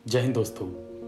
जय हिंद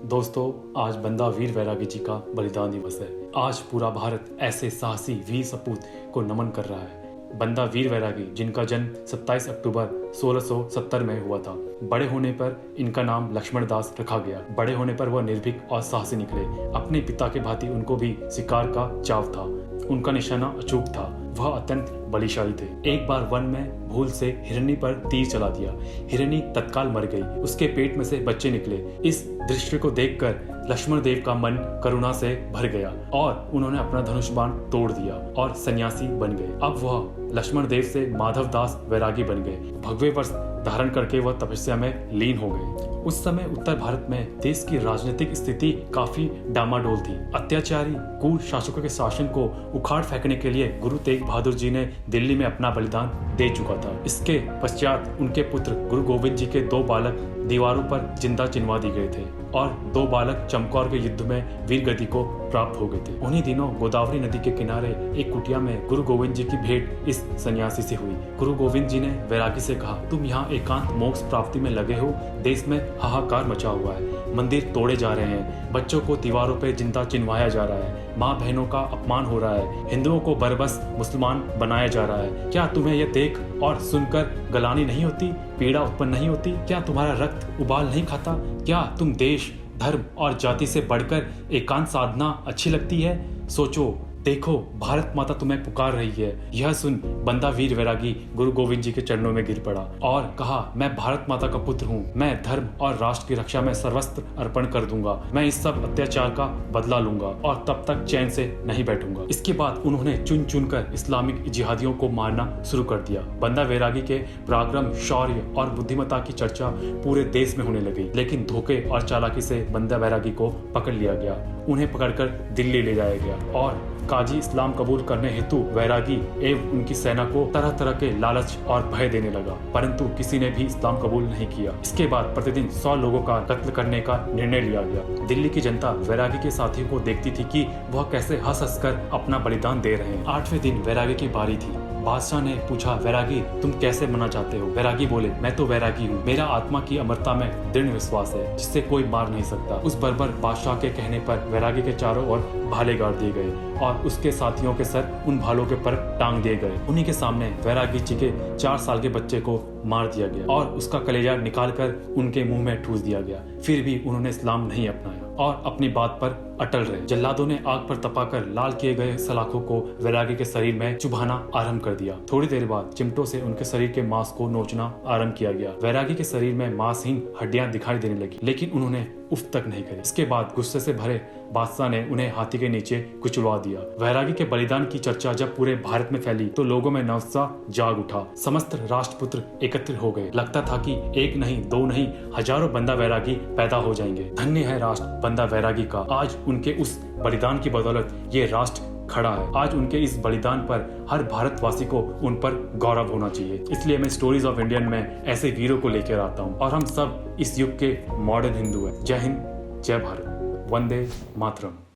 दोस्तों आज बंदा वीर वैरागी जी का बलिदान दिवस है। आज पूरा भारत ऐसे साहसी वीर सपूत को नमन कर रहा है। बंदा वीर वैरागी जिनका जन्म 27 अक्टूबर 1670 में हुआ था। बड़े होने पर इनका नाम लक्ष्मण दास रखा गया। बड़े होने पर वह निर्भीक और साहसी निकले। अपने पिता के भांति उनको भी शिकार का चाव था। उनका निशाना अचूक था। वह अत्यंत बलिशाली थे। एक बार वन में भूल से हिरनी पर तीर चला दिया। हिरनी तत्काल मर गई। उसके पेट में से बच्चे निकले। इस दृश्य को देखकर लक्ष्मण देव का मन करुणा से भर गया और उन्होंने अपना धनुष बाण तोड़ दिया और सन्यासी बन गए। अब वह लक्ष्मण देव से माधव दास वैरागी बन गए। भगवे वस्त्र धारण करके वह तपस्या में लीन हो गए। उस समय उत्तर भारत में देश की राजनीतिक स्थिति काफी डामाडोल थी। अत्याचारी क्रूर शासकों के शासन को उखाड़ फेंकने के लिए गुरु तेग बहादुर जी ने दिल्ली में अपना बलिदान दे चुका था। इसके पश्चात उनके पुत्र गुरु गोविंद जी के 2 बालक दीवारों पर जिंदा चिनवा दिए गए थे और 2 बालक चमकौर के युद्ध में वीर गति को प्राप्त हो गए थे। उन्हीं दिनों गोदावरी नदी के किनारे एक कुटिया में गुरु गोविंद जी की भेंट इस सन्यासी से हुई। गुरु गोविंद जी ने वैरागी से कहा, तुम यहाँ एकांत मोक्ष प्राप्ति में लगे हो। देश में हाहाकार मचा हुआ है। मंदिर तोड़े जा रहे हैं। बच्चों को दीवारों पर जिंदा चिनवाया जा रहा है। माँ बहनों का अपमान हो रहा है। हिंदुओं को बरबस मुसलमान बनाया जा रहा है। क्या तुम्हें यह देख और सुनकर गलानी नहीं होती, पीड़ा उत्पन्न नहीं होती? क्या तुम्हारा रक्त उबाल नहीं खाता? क्या तुम देश, धर्म और जाति से बढ़कर एकांत साधना अच्छी लगती है? सोचो, देखो, भारत माता तुम्हें पुकार रही है। यह सुन बंदा वीर वैरागी गुरु गोविंद जी के चरणों में गिर पड़ा और कहा, मैं भारत माता का पुत्र हूँ। मैं धर्म और राष्ट्र की रक्षा में सर्वस्व अर्पण कर दूंगा। मैं इस सब अत्याचार का बदला लूंगा और तब तक चैन से नहीं बैठूंगा। इसके बाद उन्होंने चुन चुनकर इस्लामिक जिहादियों को मारना शुरू कर दिया। बंदा वैरागी के पराक्रम, शौर्य और बुद्धिमत्ता की चर्चा पूरे देश में होने लगी। लेकिन धोखे और चालाकी से बंदा वैरागी को पकड़ लिया गया। उन्हें पकड़कर दिल्ली ले जाया गया और काजी इस्लाम कबूल करने हेतु वैरागी एवं उनकी सेना को तरह तरह के लालच और भय देने लगा, परंतु किसी ने भी इस्लाम कबूल नहीं किया। इसके बाद प्रतिदिन 100 लोगों का कत्ल करने का निर्णय लिया गया। दिल्ली की जनता वैरागी के साथियों को देखती थी कि वह कैसे हंस हंस कर अपना बलिदान दे रहे हैं। 8वें दिन वैरागी की बारी थी। बादशाह ने पूछा, वैरागी तुम कैसे मरना चाहते हो? वैरागी बोले, मैं तो वैरागी हूँ। मेरा आत्मा की अमरता में दृढ़ विश्वास है, जिससे कोई मार नहीं सकता। उस बर्बर बादशाह के कहने पर वैरागी के चारों ओर भाले गाड़ दिए गए और उसके साथियों के सर उन भालों के पर टांग दिए गए। उन्हीं के सामने वैरागी जी के 4 साल के बच्चे को मार दिया गया और उसका कलेजा निकालकर उनके मुंह में ठूस दिया गया। फिर भी उन्होंने इस्लाम नहीं अपनाया और अपनी बात पर अटल रहे। जल्लादों ने आग पर तपाकर लाल किए गए सलाखों को वैरागी के शरीर में चुभाना आरंभ कर दिया। थोड़ी देर बाद चिमटों से उनके शरीर के मांस को नोचना आरंभ किया गया। वैरागी के शरीर में मांसहीन हड्डियां दिखाई देने लगी, लेकिन उन्होंने उफ तक नहीं करी। इसके बाद गुस्से से भरे बादशाह ने उन्हें हाथी के नीचे कुचलवा दिया। वैरागी के बलिदान की चर्चा जब पूरे भारत में फैली तो लोगों में नवोत्साह जाग उठा। समस्त राष्ट्रपुत्र एकत्रित हो गए। लगता था कि एक नहीं, 2 नहीं, हजारों बंदा वैरागी पैदा हो जाएंगे। धन्य है राष्ट्र बंदा वैरागी का। आज उनके उस बलिदान की बदौलत ये राष्ट्र खड़ा है। आज उनके इस बलिदान पर हर भारतवासी को उन पर गौरव होना चाहिए। इसलिए मैं स्टोरीज ऑफ इंडियन में ऐसे वीरों को लेकर आता हूँ और हम सब इस युग के मॉडर्न हिंदू हैं। जय हिंद, जय भारत, वंदे मातरम।